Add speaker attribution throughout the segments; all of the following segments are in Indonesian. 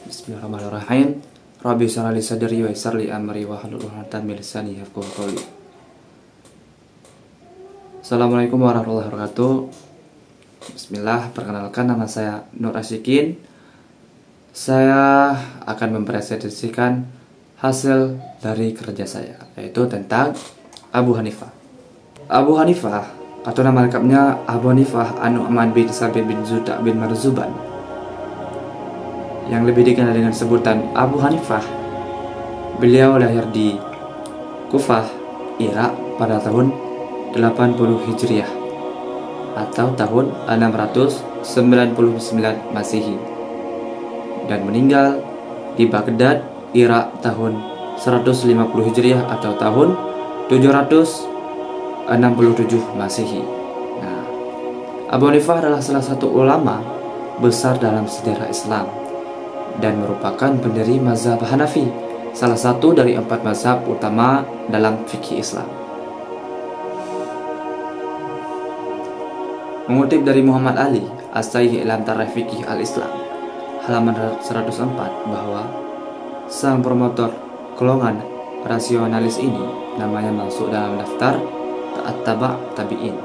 Speaker 1: Bismillahirrahmanirrahim. Rabbi shrah li sadri wa yassir li amri wahlul 'uqdatam min lisani yafqahu qawli. Assalamualaikum warahmatullahi wabarakatuh. Bismillah, perkenalkan nama saya Nur Asyikin. Saya akan mempresentasikan hasil dari kerja saya, yaitu tentang Abu Hanifah. Abu Hanifah atau nama lengkapnya Abu Hanifah An-Nu'man bin Sabit bin Zuda bin Marzuban, yang lebih dikenal dengan sebutan Abu Hanifah. Beliau lahir di Kufah, Irak pada tahun 80 Hijriah atau tahun 699 Masehi, dan meninggal di Baghdad, Irak tahun 150 Hijriah atau tahun 767 Masehi. Nah, Abu Hanifah adalah salah satu ulama besar dalam sejarah Islam dan merupakan pendiri mazhab Hanafi, salah satu dari 4 mazhab utama dalam fikih Islam. Mengutip dari Muhammad Ali As-Sahih Ilam Tarikh Fikih Al-Islam halaman 104 bahwa sang promotor golongan rasionalis ini namanya masuk dalam daftar At-Taba' Tabi'in,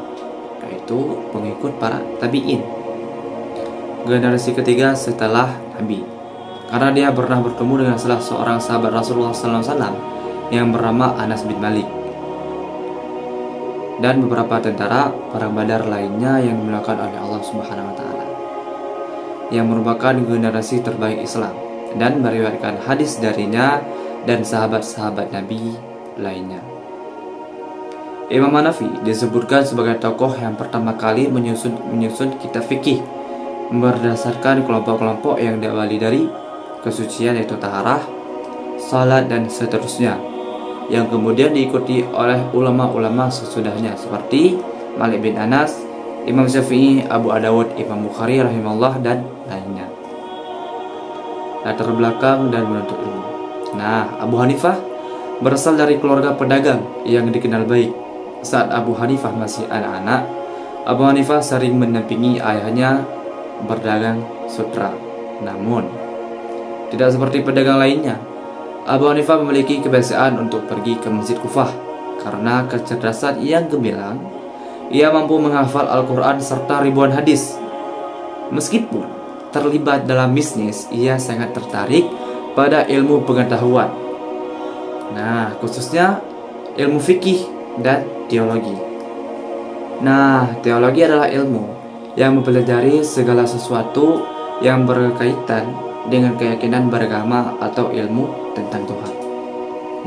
Speaker 1: yaitu pengikut para tabi'in, generasi ketiga setelah Nabi. Karena dia pernah bertemu dengan salah seorang sahabat Rasulullah SAW yang bernama Anas bin Malik dan beberapa tentara perang Badar lainnya yang dimulakan oleh Allah Subhanahu wa Ta'ala, yang merupakan generasi terbaik Islam, dan meriwayatkan hadis darinya dan sahabat-sahabat Nabi lainnya. Imam Hanafi disebutkan sebagai tokoh yang pertama kali menyusun kitab fikih berdasarkan kelompok-kelompok yang diawali dari kesucian, yaitu taharah, salat, dan seterusnya, yang kemudian diikuti oleh ulama-ulama sesudahnya seperti Malik bin Anas, Imam Syafi'i, Abu Dawud, Imam Bukhari rahimahullah, dan lainnya. Latar belakang dan menuntut ilmu. Nah, Abu Hanifah berasal dari keluarga pedagang yang dikenal baik. Saat Abu Hanifah masih anak-anak, Abu Hanifah sering mendampingi ayahnya berdagang sutra. Namun tidak seperti pedagang lainnya, Abu Hanifah memiliki kebiasaan untuk pergi ke Masjid Kufah. Karena kecerdasan yang gemilang, ia mampu menghafal Al-Quran serta ribuan hadis. Meskipun terlibat dalam bisnis, ia sangat tertarik pada ilmu pengetahuan. Nah, khususnya ilmu fikih dan teologi. Nah, teologi adalah ilmu yang mempelajari segala sesuatu yang berkaitan dengan keyakinan beragama atau ilmu tentang Tuhan.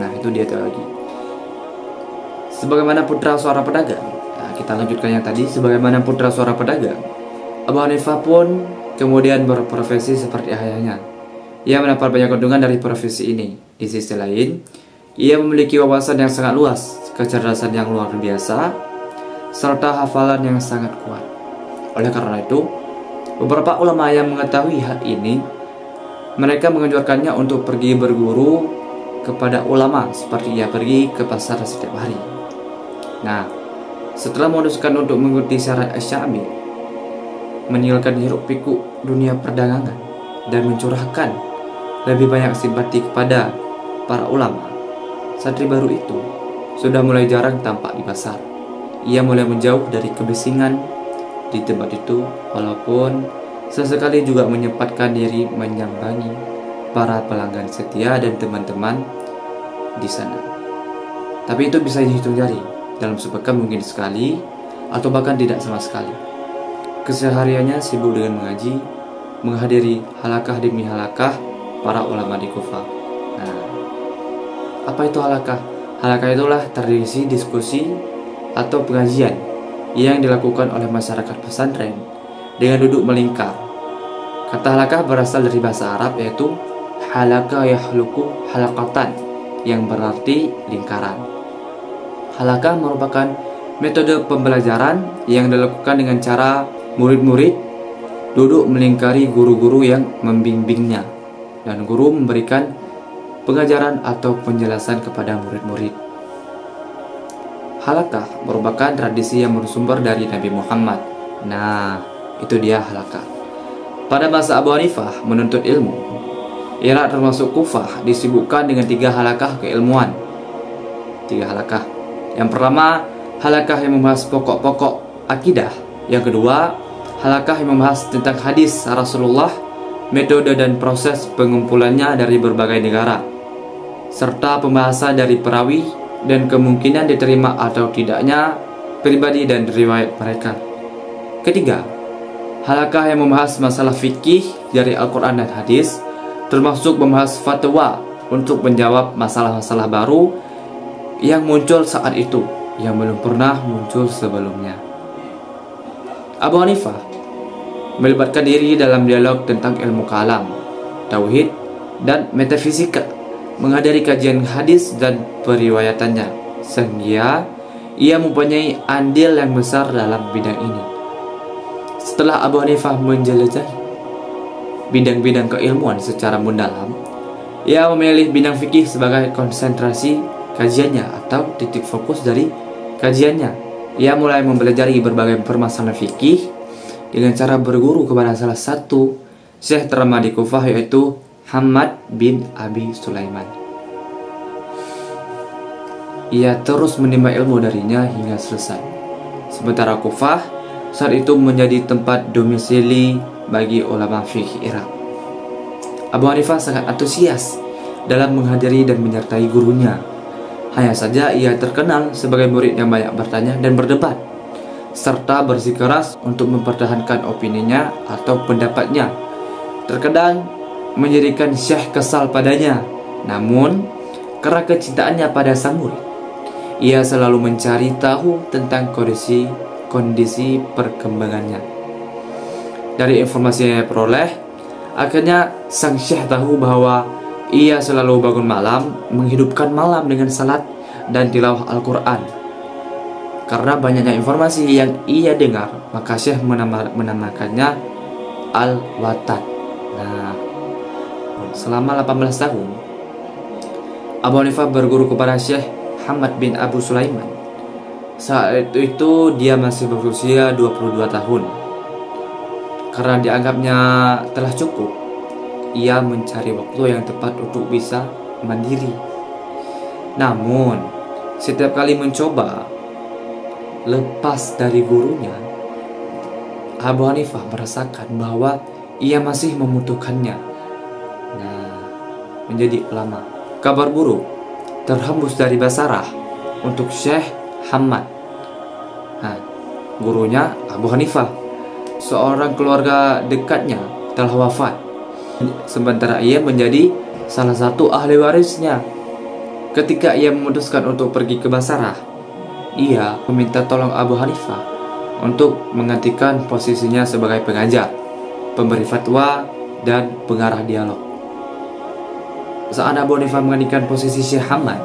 Speaker 1: Nah, itu dia teologi. Sebagaimana putra seorang pedagang, nah, kita lanjutkan yang tadi. Sebagaimana putra seorang pedagang, Abu Hanifah pun kemudian berprofesi seperti ayahnya. Ia mendapat banyak keuntungan dari profesi ini. Di sisi lain, ia memiliki wawasan yang sangat luas, kecerdasan yang luar biasa, serta hafalan yang sangat kuat. Oleh karena itu, beberapa ulama yang mengetahui hal ini, mereka menganjurkannya untuk pergi berguru kepada ulama, seperti ia pergi ke pasar setiap hari. Nah, setelah memutuskan untuk mengikuti syarat Asy-Sya'bi, meninggalkan hiruk pikuk dunia perdagangan dan mencurahkan lebih banyak simpati kepada para ulama, santri baru itu sudah mulai jarang tampak di pasar. Ia mulai menjauh dari kebisingan di tempat itu, walaupun sesekali juga menyempatkan diri menyambangi para pelanggan setia dan teman-teman di sana. Tapi itu bisa dihitung jari, dalam sepekan mungkin sekali atau bahkan tidak sama sekali. Kesehariannya sibuk dengan mengaji, menghadiri halakah demi halakah para ulama di Kufah. Nah, apa itu halakah? Halakah itulah tradisi diskusi atau pengajian yang dilakukan oleh masyarakat pesantren dengan duduk melingkar. Kata halakah berasal dari bahasa Arab, yaitu halaka yahluku halakatan, yang berarti lingkaran. Halakah merupakan metode pembelajaran yang dilakukan dengan cara murid-murid duduk melingkari guru-guru yang membimbingnya, dan guru memberikan pengajaran atau penjelasan kepada murid-murid. Halakah merupakan tradisi yang bersumber dari Nabi Muhammad. Nah, itu dia halakah. Pada masa Abu Hanifah menuntut ilmu, Irak termasuk Kufah disibukkan dengan 3 halakah keilmuan. 3 halakah. Yang pertama, halakah yang membahas pokok-pokok akidah. Yang kedua, halakah yang membahas tentang hadis Rasulullah, metode dan proses pengumpulannya dari berbagai negara, serta pembahasan dari perawi dan kemungkinan diterima atau tidaknya pribadi dan riwayat mereka. Ketiga, halakah yang membahas masalah fikih dari Al-Quran dan hadis, termasuk membahas fatwa untuk menjawab masalah-masalah baru yang muncul saat itu yang belum pernah muncul sebelumnya. Abu Hanifah melibatkan diri dalam dialog tentang ilmu kalam, tauhid, dan metafisika, menghadiri kajian hadis dan periwayatannya, sehingga ia mempunyai andil yang besar dalam bidang ini. Setelah Abu Hanifah menjelajahi bidang-bidang keilmuan secara mendalam, ia memilih bidang fikih sebagai konsentrasi kajiannya atau titik fokus dari kajiannya. Ia mulai mempelajari berbagai permasalahan fikih dengan cara berguru kepada salah satu syekh ternama di Kufah, yaitu Hammad bin Abi Sulaiman. Ia terus menimba ilmu darinya hingga selesai. Sementara Kufah saat itu menjadi tempat domisili bagi ulama fikih Irak. Abu Hanifah sangat antusias dalam menghadiri dan menyertai gurunya. Hanya saja ia terkenal sebagai murid yang banyak bertanya dan berdebat, serta bersikeras untuk mempertahankan opininya atau pendapatnya. Terkadang menjadikan syekh kesal padanya. Namun, karena kecintaannya pada sang murid, ia selalu mencari tahu tentang kondisi perkembangannya. Dari informasi yang ia peroleh, akhirnya sang syekh tahu bahwa ia selalu bangun malam, menghidupkan malam dengan salat dan tilawah Al-Quran. Karena banyaknya informasi yang ia dengar, maka syekh menamakannya Al-Watad. Nah, selama 18 tahun, Abu Hanifah berguru kepada Syekh Hammad bin Abu Sulaiman. Saat itu dia masih berusia 22 tahun. Karena dianggapnya telah cukup, ia mencari waktu yang tepat untuk bisa mandiri. Namun, setiap kali mencoba lepas dari gurunya, Abu Hanifah merasakan bahwa ia masih membutuhkannya. Nah, menjadi ulama. Kabar buruk terhembus dari Basarah untuk Syekh Hammad. Nah, gurunya Abu Hanifah, seorang keluarga dekatnya, telah wafat, sementara ia menjadi salah satu ahli warisnya. Ketika ia memutuskan untuk pergi ke Basarah, ia meminta tolong Abu Hanifah untuk menggantikan posisinya sebagai pengajar, pemberi fatwa, dan pengarah dialog. Saat Abu Hanifah menggantikan posisi Syekh Hammad,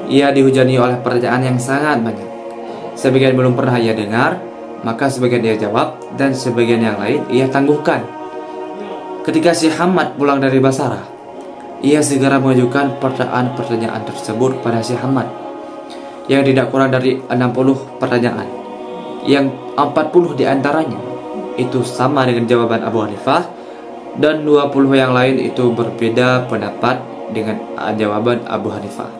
Speaker 1: ia dihujani oleh pertanyaan yang sangat banyak. Sebagian belum pernah ia dengar, maka sebagian ia jawab, dan sebagian yang lain ia tangguhkan. Ketika Syekh Hammad pulang dari Basarah, ia segera mengajukan pertanyaan tersebut pada Syekh Hammad, yang tidak kurang dari 60 pertanyaan, yang 40 diantaranya itu sama dengan jawaban Abu Hanifah, dan 20 yang lain itu berbeda pendapat dengan jawaban Abu Hanifah.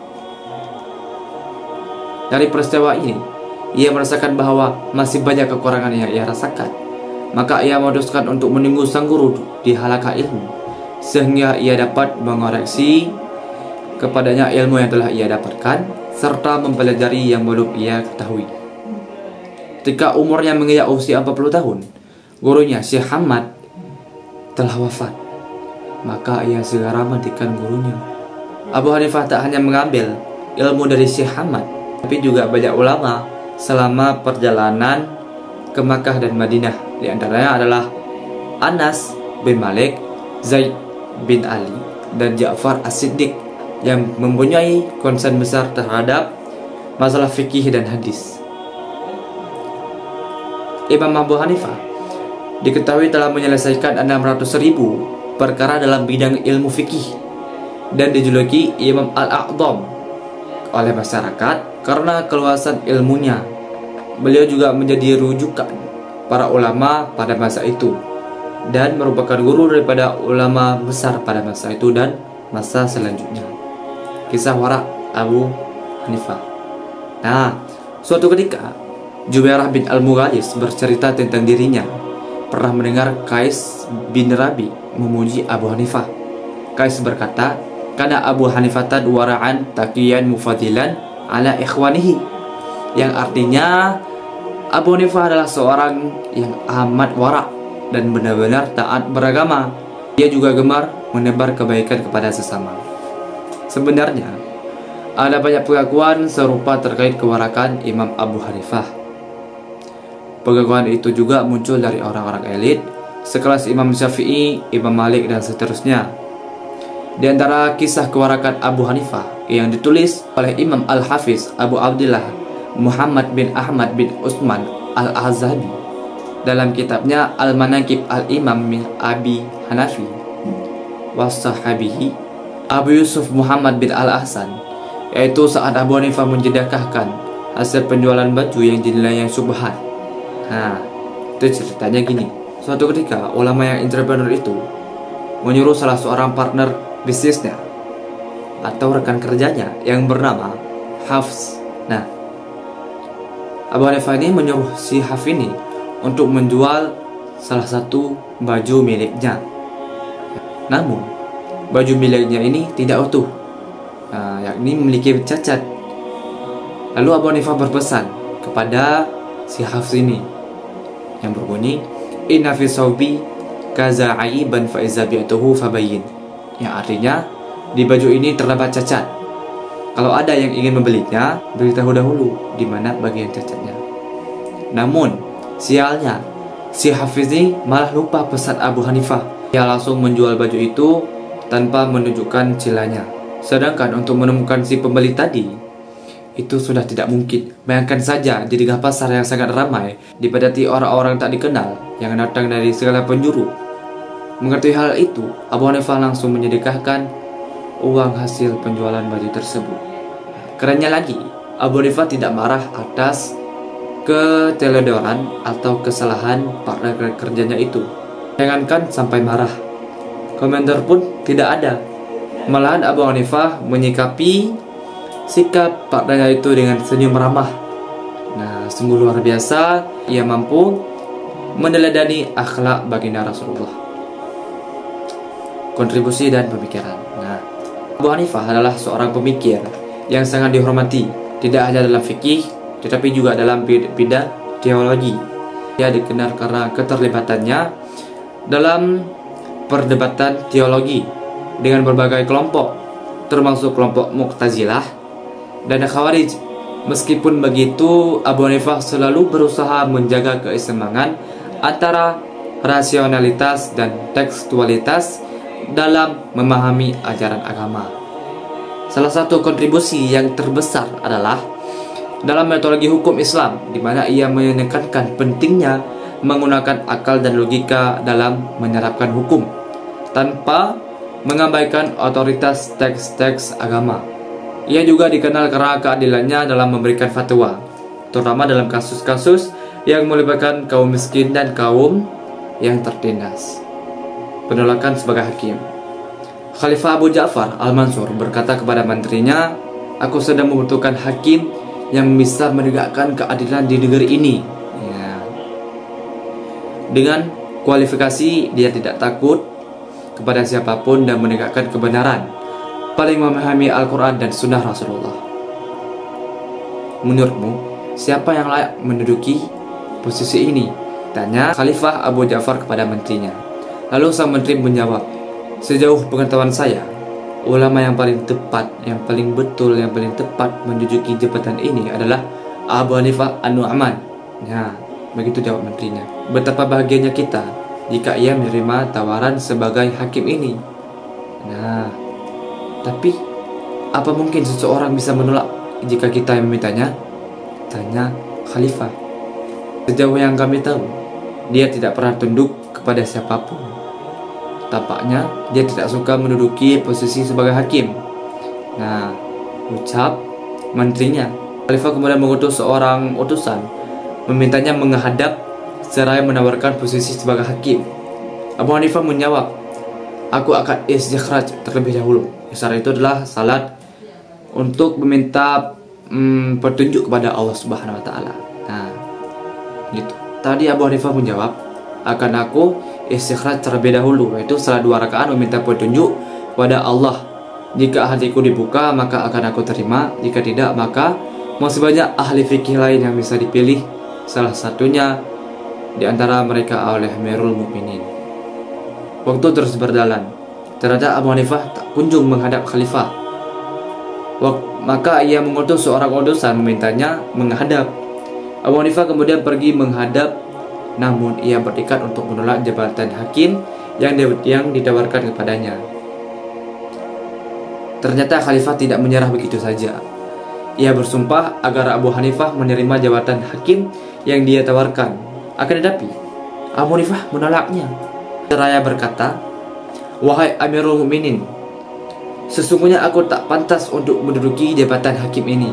Speaker 1: Dari peristiwa ini, ia merasakan bahwa masih banyak kekurangan yang ia rasakan. Maka ia memutuskan untuk menunggu sang guru di halaqah ilmu, sehingga ia dapat mengoreksi kepadanya ilmu yang telah ia dapatkan, serta mempelajari yang belum ia ketahui. Ketika umurnya menginjak usia 40 tahun, gurunya Syekh Hammad telah wafat. Maka ia segera matikan gurunya. Abu Hanifah tak hanya mengambil ilmu dari Syekh Hammad, tapi juga banyak ulama selama perjalanan ke Makkah dan Madinah. Di antaranya adalah Anas bin Malik, Zaid bin Ali, dan Ja'far As-Siddiq, yang mempunyai konsen besar terhadap masalah fikih dan hadis. Imam Abu Hanifah diketahui telah menyelesaikan 600.000 perkara dalam bidang ilmu fikih dan dijuluki Imam Al-A'dham oleh masyarakat karena keluasan ilmunya. Beliau juga menjadi rujukan para ulama pada masa itu dan merupakan guru daripada ulama besar pada masa itu dan masa selanjutnya. Kisah warak Abu Hanifah. Nah, suatu ketika Jubairah bin Al-Mughalis bercerita tentang dirinya pernah mendengar Qais bin Rabi memuji Abu Hanifah. Qais berkata, "Kana Abu Hanifah wara'an taqiyan mufadilan ala ikhwanihi," yang artinya Abu Hanifah adalah seorang yang amat warak dan benar-benar taat beragama. Dia juga gemar menebar kebaikan kepada sesama. Sebenarnya ada banyak pengakuan serupa terkait kewarakan Imam Abu Hanifah. Pengakuan itu juga muncul dari orang-orang elit sekelas Imam Syafi'i, Imam Malik, dan seterusnya. Di antara kisah kewarakan Abu Hanifah yang ditulis oleh Imam Al-Hafiz Abu Abdullah Muhammad bin Ahmad bin Utsman Al-Azhabi dalam kitabnya Al-Manaqib Al-Imam min Abi Hanafi wasahabihi Abu Yusuf Muhammad bin Al-Ahsan, yaitu saat Abu Hanifah menjedakahkan hasil penjualan baju yang dinilai yang syubhat. Nah, itu ceritanya gini. Suatu ketika ulama yang entrepreneur itu menyuruh salah seorang partner bisnisnya atau rekan kerjanya yang bernama Hafs. Nah, Abu Hanifah ini menyuruh si Hafs ini untuk menjual salah satu baju miliknya. Namun, baju miliknya ini tidak utuh, yakni memiliki cacat. Lalu Abu Hanifah berpesan kepada si Hafs ini yang berbunyi, "Inna fi sawbi kaza aiban fa iza bi'tuhu fabayyin," yang artinya di baju ini terdapat cacat. Kalau ada yang ingin membelinya, beritahu dahulu di mana bagian cacatnya. Namun, sialnya, si Hafiz ini malah lupa pesan Abu Hanifah. Dia langsung menjual baju itu tanpa menunjukkan celahnya. Sedangkan untuk menemukan si pembeli tadi, itu sudah tidak mungkin. Bayangkan saja di tengah pasar yang sangat ramai, dipadati orang-orang tak dikenal yang datang dari segala penjuru. Mengerti hal itu, Abu Hanifah langsung menyedekahkan uang hasil penjualan baju tersebut. Kerennya lagi, Abu Hanifah tidak marah atas keteledoran atau kesalahan partner kerjanya itu. Jangankan sampai marah, komentar pun tidak ada. Malahan Abu Hanifah menyikapi sikap partnernya itu dengan senyum ramah. Nah, sungguh luar biasa. Ia mampu meneladani akhlak baginda Rasulullah. Kontribusi dan pemikiran. Nah, Abu Hanifah adalah seorang pemikir yang sangat dihormati, tidak hanya dalam fikih, tetapi juga dalam bidang teologi. Dia dikenal karena keterlibatannya dalam perdebatan teologi dengan berbagai kelompok, termasuk kelompok Mu'tazilah dan Khawarij. Meskipun begitu, Abu Hanifah selalu berusaha menjaga keseimbangan antara rasionalitas dan tekstualitas dalam memahami ajaran agama. Salah satu kontribusi yang terbesar adalah dalam metodologi hukum Islam, di mana ia menekankan pentingnya menggunakan akal dan logika dalam menerapkan hukum tanpa mengabaikan otoritas teks-teks agama. Ia juga dikenal karena keadilannya dalam memberikan fatwa, terutama dalam kasus-kasus yang melibatkan kaum miskin dan kaum yang tertindas. Penolakan sebagai hakim. Khalifah Abu Ja'far Al-Mansur berkata kepada menterinya, "Aku sedang membutuhkan hakim yang bisa menegakkan keadilan di negeri ini." Ya. Dengan kualifikasi dia tidak takut kepada siapapun dan menegakkan kebenaran, paling memahami Al-Quran dan Sunnah Rasulullah. Menurutmu, siapa yang layak menduduki posisi ini? Tanya Khalifah Abu Ja'far kepada menterinya. Lalu sang menteri menjawab, "Sejauh pengetahuan saya, ulama yang paling tepat, yang paling betul, yang paling tepat menduduki jabatan ini adalah Abu Hanifah An-Nu'man." Ya, begitu jawab menterinya. Betapa bahagianya kita jika ia menerima tawaran sebagai hakim ini. Nah, tapi apa mungkin seseorang bisa menolak jika kita yang memintanya? Tanya Khalifah. Sejauh yang kami tahu, dia tidak pernah tunduk kepada siapapun. Tampaknya dia tidak suka menduduki posisi sebagai hakim. Nah, ucap menterinya. Khalifah kemudian mengutus seorang utusan, memintanya menghadap seraya menawarkan posisi sebagai hakim. Abu Hanifah menjawab, aku akan istikhraj terlebih dahulu. Istikhraj itu adalah salat untuk meminta petunjuk kepada Allah Subhanahu wa taala. Nah, gitu. Tadi Abu Hanifah menjawab, akan aku istikhraj terlebih dahulu, yaitu salat 2 rakaat meminta petunjuk kepada Allah. Jika hatiku dibuka, maka akan aku terima. Jika tidak, maka masih banyak ahli fikih lain yang bisa dipilih. Salah satunya di antara mereka oleh Amirul Mukminin. Waktu terus berjalan. Ternyata Abu Hanifah tak kunjung menghadap khalifah. Maka ia mengutus seorang utusan memintanya menghadap. Abu Hanifah kemudian pergi menghadap, namun ia bertekad untuk menolak jabatan hakim yang ditawarkan kepadanya. Ternyata khalifah tidak menyerah begitu saja. Ia bersumpah agar Abu Hanifah menerima jabatan hakim yang dia tawarkan. Akan tetapi Abu Hanifah menolaknya. Seraya berkata, "Wahai Amirul Mukminin, sesungguhnya aku tak pantas untuk menduduki jabatan hakim ini."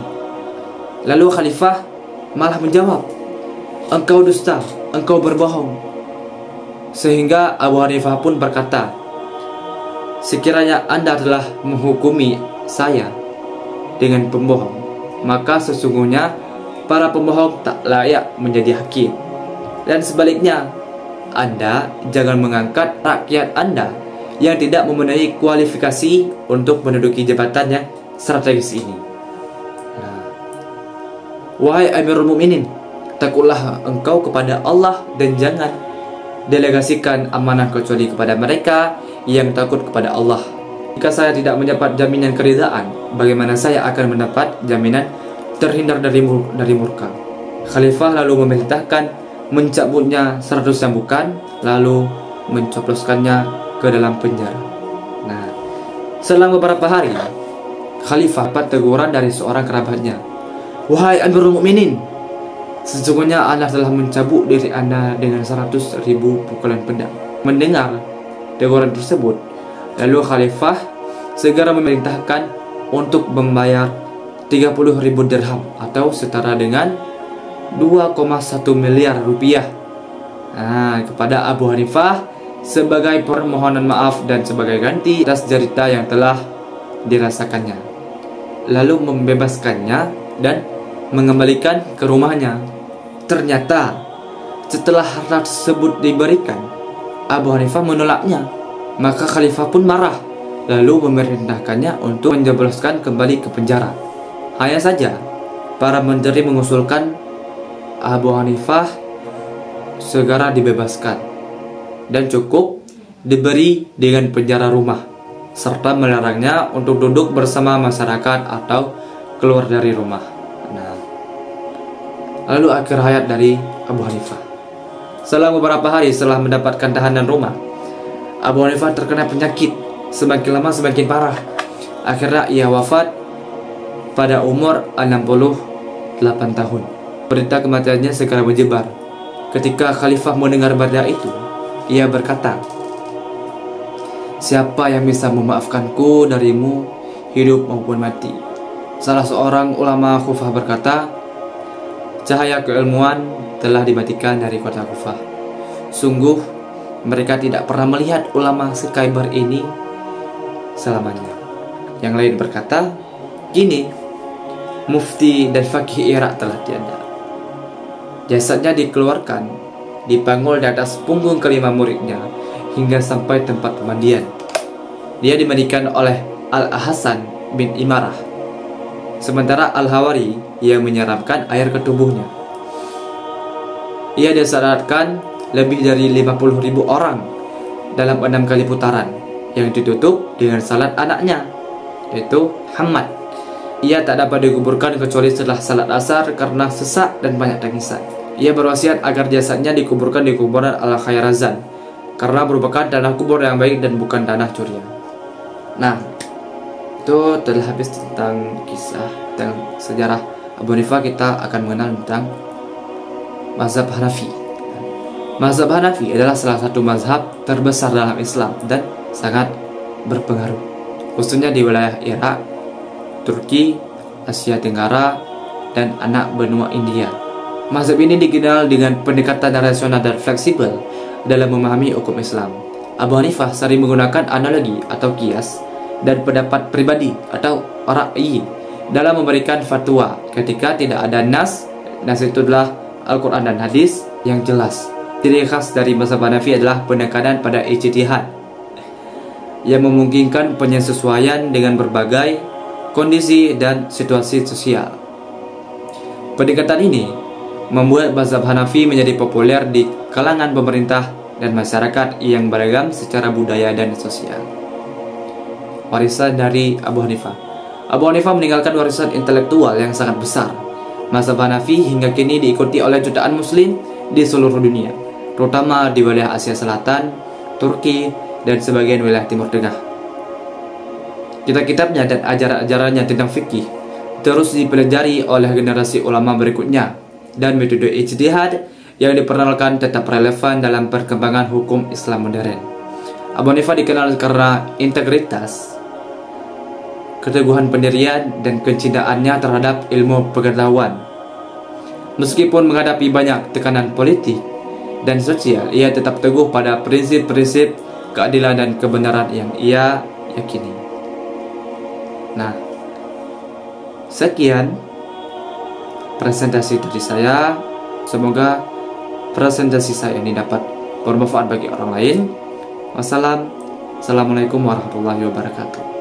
Speaker 1: Lalu khalifah malah menjawab, "Engkau dusta, engkau berbohong." Sehingga Abu Hanifah pun berkata, "Sekiranya Anda telah menghukumi saya dengan pembohong, maka sesungguhnya para pembohong tak layak menjadi hakim. Dan sebaliknya, Anda jangan mengangkat rakyat Anda yang tidak memenuhi kualifikasi untuk menduduki jabatan yang strategis ini." Wahai Amirul Mukminin, takutlah engkau kepada Allah dan jangan delegasikan amanah kecuali kepada mereka yang takut kepada Allah. Jika saya tidak mendapat jaminan keridaan, bagaimana saya akan mendapat jaminan terhindar dari murka? Khalifah lalu memerintahkan mencabutnya 100 cambukan, lalu mencoploskannya ke dalam penjara. Nah, selang beberapa hari, Khalifah dapat teguran dari seorang kerabatnya. "Wahai Amirul Mukminin, sesungguhnya Allah telah mencabut diri Anda dengan 100.000 pukulan pedang." Mendengar teguran tersebut, lalu Khalifah segera memerintahkan untuk membayar 30.000 dirham atau setara dengan 2,1 miliar rupiah kepada Abu Hanifah sebagai permohonan maaf dan sebagai ganti atas derita yang telah dirasakannya. Lalu membebaskannya dan mengembalikan ke rumahnya. Ternyata setelah harta tersebut diberikan, Abu Hanifah menolaknya. Maka khalifah pun marah, lalu memerintahkannya untuk menjebloskan kembali ke penjara. Hanya saja para menteri mengusulkan Abu Hanifah segera dibebaskan dan cukup diberi dengan penjara rumah, serta melarangnya untuk duduk bersama masyarakat atau keluar dari rumah. Lalu akhir hayat dari Abu Hanifah. Selang beberapa hari setelah mendapatkan tahanan rumah, Abu Hanifah terkena penyakit. Semakin lama semakin parah. Akhirnya ia wafat pada umur 68 tahun. Berita kematiannya segera menyebar. Ketika khalifah mendengar berita itu, ia berkata, "Siapa yang bisa memaafkanku darimu, hidup maupun mati?" Salah seorang ulama Kufah berkata, "Cahaya keilmuan telah dimatikan dari kota Kufah. Sungguh mereka tidak pernah melihat ulama sekaibar ini selamanya." Yang lain berkata, "Kini mufti dan fakih Irak telah tiada. Jasadnya dikeluarkan, dipanggul di atas punggung kelima muridnya hingga sampai tempat pemandian. Dia dimandikan oleh Al-Hasan bin Imarah, sementara Al-Hawari yang menyeramkan air ke tubuhnya. Ia disalatkan lebih dari 50.000 orang dalam 6 kali putaran yang ditutup dengan salat anaknya, yaitu Hamad. Ia tak dapat dikuburkan kecuali setelah salat asar karena sesak dan banyak tangisan. Ia berwasiat agar jasadnya dikuburkan di kuburan Al-Khairazan karena merupakan tanah kubur yang baik dan bukan tanah curian." Nah, itu telah habis tentang kisah tentang sejarah Abu Hanifah. Kita akan mengenal tentang mazhab Hanafi. Mazhab Hanafi adalah salah satu mazhab terbesar dalam Islam dan sangat berpengaruh, khususnya di wilayah Irak, Turki, Asia Tenggara, dan anak benua India. Mazhab ini dikenal dengan pendekatan rasional dan fleksibel dalam memahami hukum Islam. Abu Hanifah sering menggunakan analogi atau kias dan pendapat pribadi atau ra'yi dalam memberikan fatwa ketika tidak ada nas. Nas itu adalah Al-Quran dan hadis yang jelas. Ciri khas dari mazhab Hanafi adalah penekanan pada ijtihad yang memungkinkan penyesuaian dengan berbagai kondisi dan situasi sosial. Pendekatan ini membuat mazhab Hanafi menjadi populer di kalangan pemerintah dan masyarakat yang beragam secara budaya dan sosial. Warisan dari Abu Hanifah. Abu Hanifah meninggalkan warisan intelektual yang sangat besar. Mazhab Hanafi hingga kini diikuti oleh jutaan muslim di seluruh dunia, terutama di wilayah Asia Selatan, Turki, dan sebagian wilayah Timur Tengah. Kitab-kitabnya dan ajaran-ajarannya tentang fikih terus dipelajari oleh generasi ulama berikutnya, dan metode ijtihad yang diperkenalkan tetap relevan dalam perkembangan hukum Islam modern. Abu Hanifah dikenal karena integritas, keteguhan pendirian, dan kecintaannya terhadap ilmu pengetahuan. Meskipun menghadapi banyak tekanan politik dan sosial, ia tetap teguh pada prinsip-prinsip keadilan dan kebenaran yang ia yakini. Nah, sekian presentasi dari saya. Semoga presentasi saya ini dapat bermanfaat bagi orang lain. Wassalamualaikum warahmatullahi wabarakatuh.